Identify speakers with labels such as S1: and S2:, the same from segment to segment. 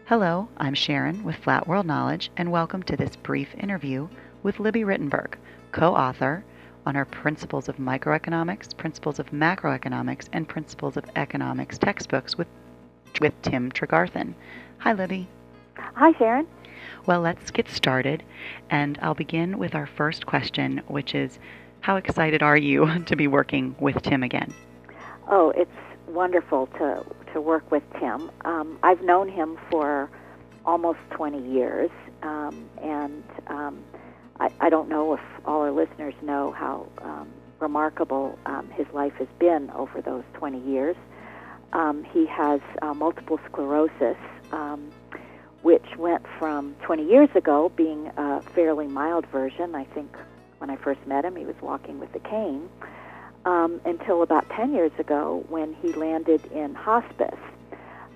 S1: Hello, I'm Sharon with Flat World Knowledge, and welcome to this brief interview with Libby Rittenberg, co-author on our Principles of Microeconomics, Principles of Macroeconomics, and Principles of Economics textbooks with Tim Tregarthen. Hi, Libby.
S2: Hi, Sharon.
S1: Well, let's get started, and I'll begin with our first question, which is, how excited are you to be working with Tim again?
S2: Oh, it's wonderful to work with Tim. I've known him for almost 20 years, and I don't know if all our listeners know how remarkable his life has been over those 20 years. He has multiple sclerosis, which went from 20 years ago being a fairly mild version. I think when I first met him, he was walking with a cane, until about 10 years ago when he landed in hospice.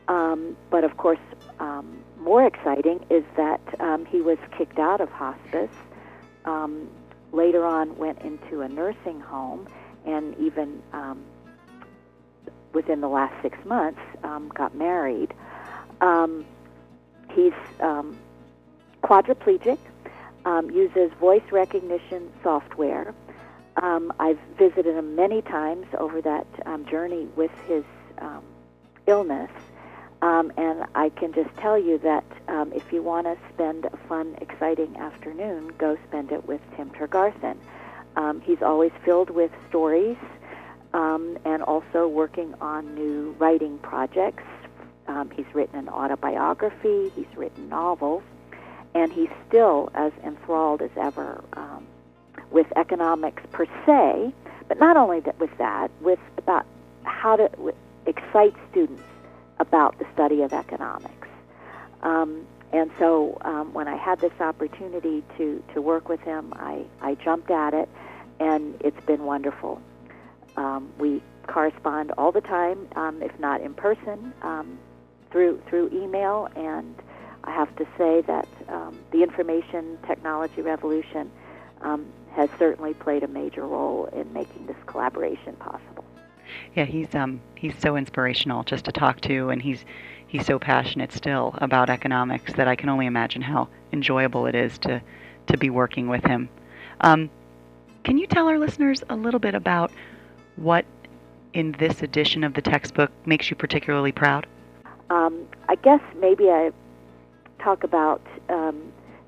S2: But of course, more exciting is that he was kicked out of hospice, later on went into a nursing home, and even within the last 6 months got married. He's quadriplegic, uses voice recognition software. I've visited him many times over that journey with his illness, and I can just tell you that if you want to spend a fun, exciting afternoon, go spend it with Tim Tregarthen. He's always filled with stories, and also working on new writing projects. He's written an autobiography, he's written novels, and he's still as enthralled as ever with economics per se, but not only with that, with about how to excite students about the study of economics. And so when I had this opportunity to work with him, I jumped at it, and it's been wonderful. We correspond all the time, if not in person, through email, and I have to say that the information technology revolution has certainly played a major role in making this collaboration possible.
S1: Yeah, he's so inspirational just to talk to, and he's so passionate still about economics that I can only imagine how enjoyable it is to be working with him. Can you tell our listeners a little bit about what in this edition of the textbook makes you particularly proud?
S2: I guess maybe I talk about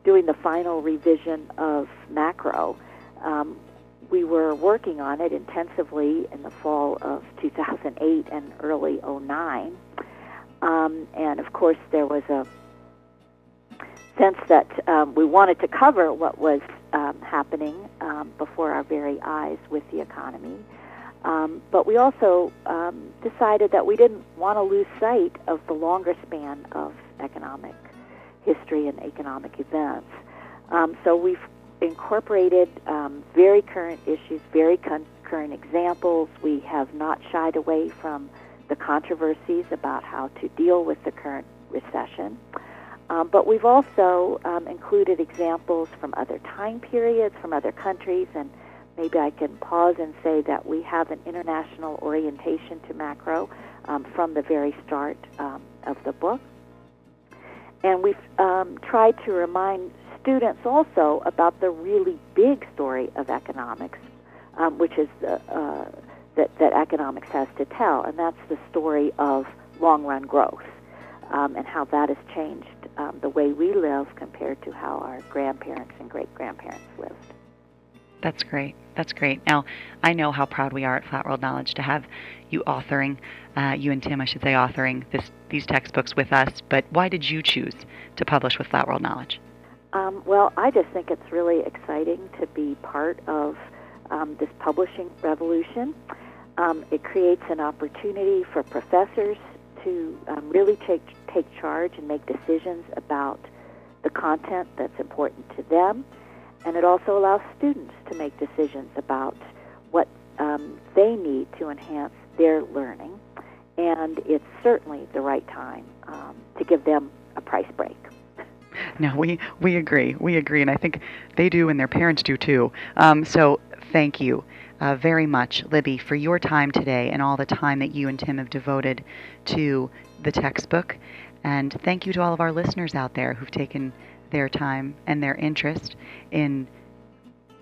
S2: doing the final revision of macro. We were working on it intensively in the fall of 2008 and early 2009. And of course, there was a sense that we wanted to cover what was happening before our very eyes with the economy. But we also decided that we didn't want to lose sight of the longer span of economic history and economic events. So we've incorporated very current issues, very current examples. We have not shied away from the controversies about how to deal with the current recession. But we've also included examples from other time periods, from other countries, and maybe I can pause and say that we have an international orientation to macro from the very start of the book. And we've tried to remind students also about the really big story of economics, which is that economics has to tell, and that's the story of long-run growth and how that has changed the way we live compared to how our grandparents and great-grandparents lived.
S1: That's great. That's great. Now, I know how proud we are at Flat World Knowledge to have you authoring, you and Tim, I should say, authoring these textbooks with us, but why did you choose to publish with Flat World Knowledge?
S2: Well, I just think it's really exciting to be part of this publishing revolution. It creates an opportunity for professors to really take charge and make decisions about the content that's important to them. And it also allows students to make decisions about what they need to enhance their learning. And it's certainly the right time to give them a price break.
S1: No, we agree. We agree, and I think they do, and their parents do too. So thank you very much, Libby, for your time today and all the time that you and Tim have devoted to the textbook. And thank you to all of our listeners out there who've taken their time and their interest in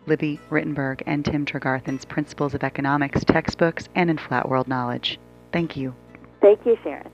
S1: Libby Rittenberg and Tim Tregarthen's Principles of Economics textbooks and in Flat World Knowledge. Thank you.
S2: Thank you, Sharon.